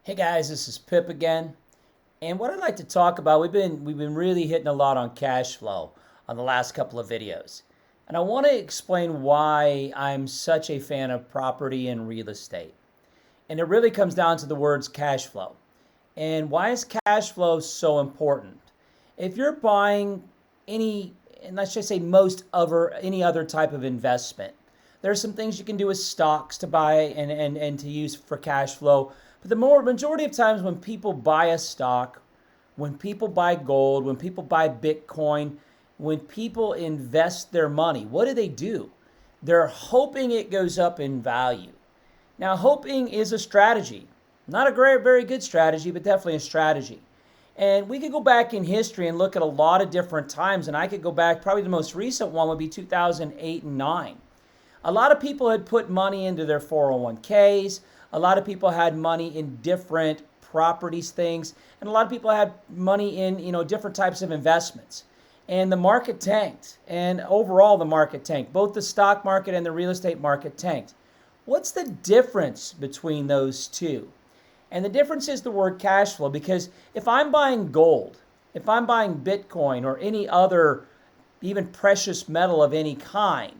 Hey guys, this is Pip again. And what I'd like to talk about, we've been really hitting a lot on cash flow on the last couple of videos. And I want to explain why I'm such a fan of property and real estate. And it really comes down to the words cash flow. And why is cash flow so important? If you're buying any, and let's just say most other any other type of investment, there are some things you can do with stocks to buy and to use for cash flow. But the majority of times when people buy a stock, when people buy gold, when people buy Bitcoin, when people invest their money, what do? They're hoping it goes up in value. Now, hoping is a strategy. Not a very good strategy, but definitely a strategy. And we could go back in history and look at a lot of different times. And I could go back, probably the most recent one would be 2008 and 9. A lot of people had put money into their 401ks. A lot of people had money in different properties, things. And a lot of people had money in, different types of investments. And the market tanked. And overall, the market tanked. Both the stock market and the real estate market tanked. What's the difference between those two? And the difference is the word cash flow, because if I'm buying gold, if I'm buying Bitcoin or any other, even precious metal of any kind,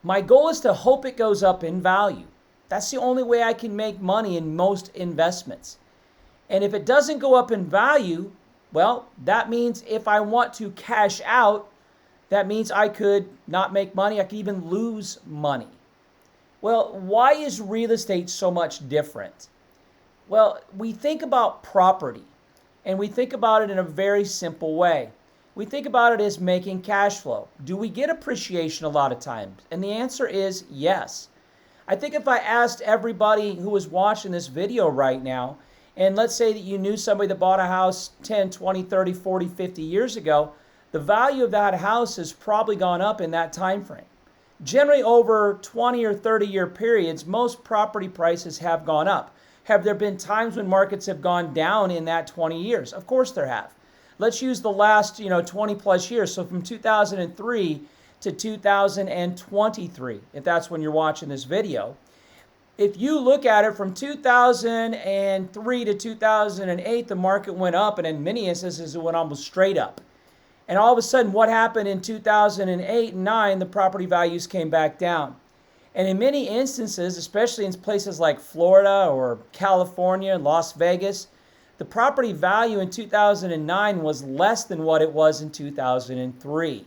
my goal is to hope it goes up in value. That's the only way I can make money in most investments. And if it doesn't go up in value, well, that means if I want to cash out, that means I could not make money. I could even lose money. Well, why is real estate so much different? Well, we think about property, and we think about it in a very simple way. We think about it as making cash flow. Do we get appreciation a lot of times? And the answer is yes. I think if I asked everybody who was watching this video right now, and let's say that you knew somebody that bought a house 10, 20, 30, 40, 50 years ago, the value of that house has probably gone up in that time frame. Generally over 20 or 30-year periods, most property prices have gone up. Have there been times when markets have gone down in that 20 years? Of course there have. Let's use the last, 20 plus years. So from 2003 to 2023, if that's when you're watching this video. If you look at it from 2003 to 2008, the market went up, and in many instances it went almost straight up. And all of a sudden, what happened in 2008 and 9, the property values came back down. And in many instances, especially in places like Florida or California, Las Vegas, the property value in 2009 was less than what it was in 2003.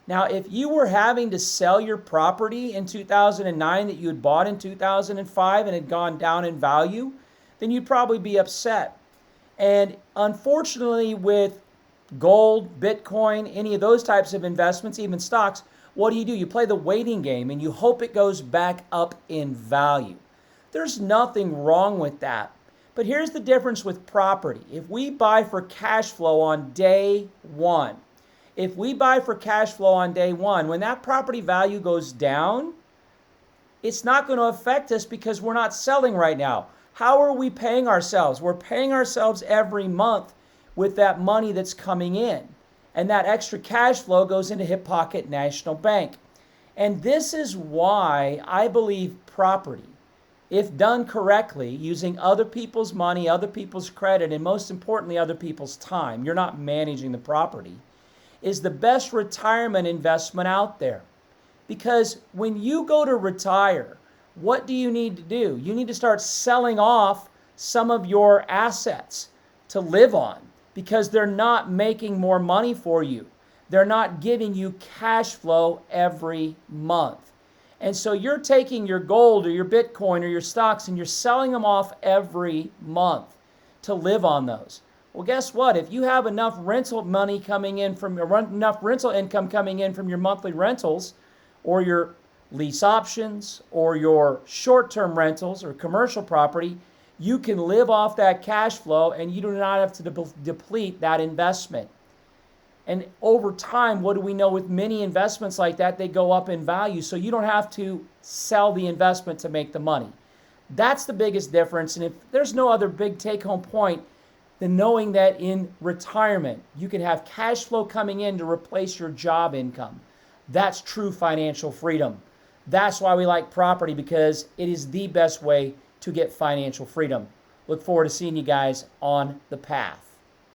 Now, if you were having to sell your property in 2009 that you had bought in 2005 and had gone down in value, then you'd probably be upset. And unfortunately, with gold, Bitcoin, any of those types of investments, even stocks, what do? You play the waiting game and you hope it goes back up in value. There's nothing wrong with that. But here's the difference with property. If we buy for cash flow on day one, when that property value goes down, it's not going to affect us because we're not selling right now. How are we paying ourselves? We're paying ourselves every month with that money that's coming in. And that extra cash flow goes into hip pocket National Bank. And this is why I believe property, if done correctly, using other people's money, other people's credit, and most importantly, other people's time, you're not managing the property, is the best retirement investment out there. Because when you go to retire, what do you need to do? You need to start selling off some of your assets to live on, because they're not making more money for you. They're not giving you cash flow every month. And so you're taking your gold or your Bitcoin or your stocks and you're selling them off every month to live on those. Well, guess what? If you have enough rental money coming in enough rental income coming in from your monthly rentals or your lease options or your short-term rentals or commercial property, you can live off that cash flow and you do not have to deplete that investment. And over time, what do we know with many investments like that? They go up in value, so you don't have to sell the investment to make the money. That's the biggest difference. And if there's no other big take-home point than knowing that in retirement, you can have cash flow coming in to replace your job income. That's true financial freedom. That's why we like property, because it is the best way to get financial freedom. Look forward to seeing you guys on the path.